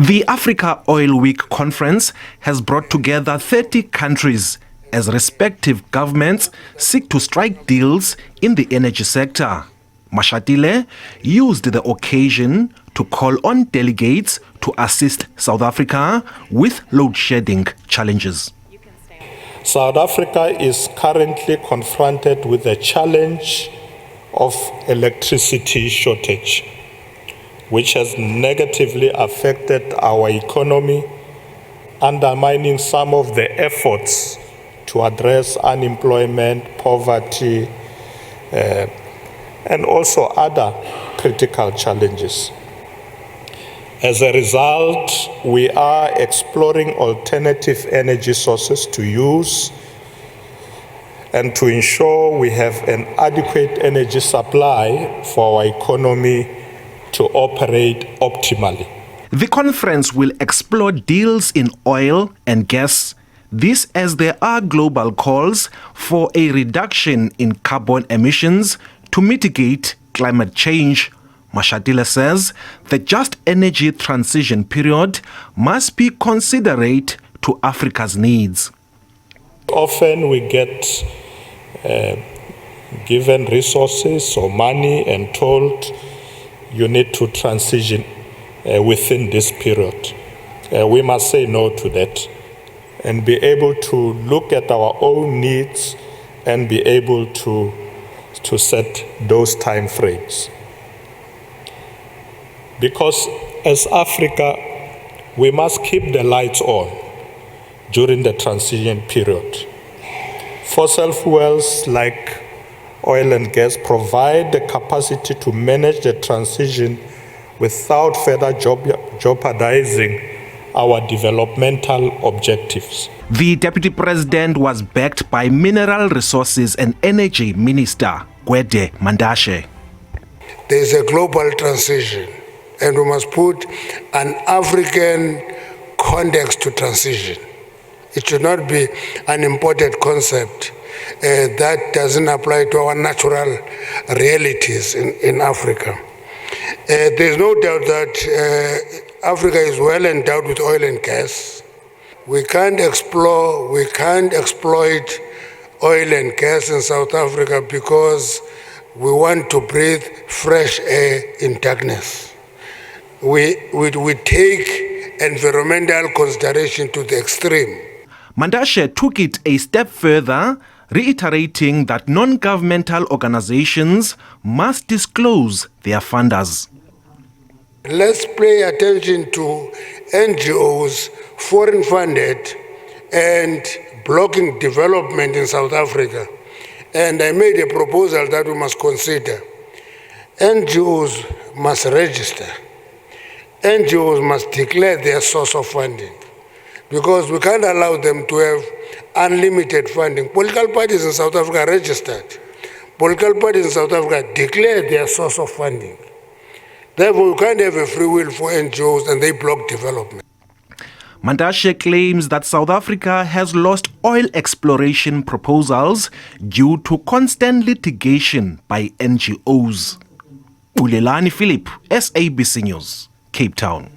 The Africa Oil Week conference has brought together 30 countries as respective governments seek to strike deals in the energy sector. Mashatile used the occasion to call on delegates to assist South Africa with load shedding challenges. South Africa is currently confronted with the challenge of electricity shortage, which has negatively affected our economy, undermining some of the efforts to address unemployment, poverty, and also other critical challenges. As a result, we are exploring alternative energy sources to use and to ensure we have an adequate energy supply for our economy to operate optimally. The conference will explore deals in oil and gas. This as there are global calls for a reduction in carbon emissions to mitigate climate change. Mashatile says the just energy transition period must be considerate to Africa's needs. Often we get given resources or money and told you need to transition within this period. We must say no to that and be able to look at our own needs and be able to set those time frames. Because as Africa, we must keep the lights on during the transition period. Fossil fuels like oil and gas provide the capacity to manage the transition without further jeopardizing our developmental objectives. The Deputy President was backed by Mineral Resources and Energy Minister Gwede Mandashe. There is a global transition, and we must put an African context to transition. It should not be an imported concept that doesn't apply to our natural realities in Africa. There's no doubt that Africa is well endowed with oil and gas. We can't exploit oil and gas in South Africa because we want to breathe fresh air in darkness. We take environmental consideration to the extreme. Mandashe took it a step further, reiterating that non-governmental organizations must disclose their funders. Let's pay attention to NGOs, foreign funded, and blocking development in South Africa. And I made a proposal that we must consider. NGOs must register. NGOs must declare their source of funding, because we can't allow them to have unlimited funding. Political parties in South Africa are registered. Political parties in South Africa declare their source of funding. Therefore, we can't have a free will for NGOs and they block development. Mandashe claims that South Africa has lost oil exploration proposals due to constant litigation by NGOs. Ulelani Philip, SABC News, Cape Town.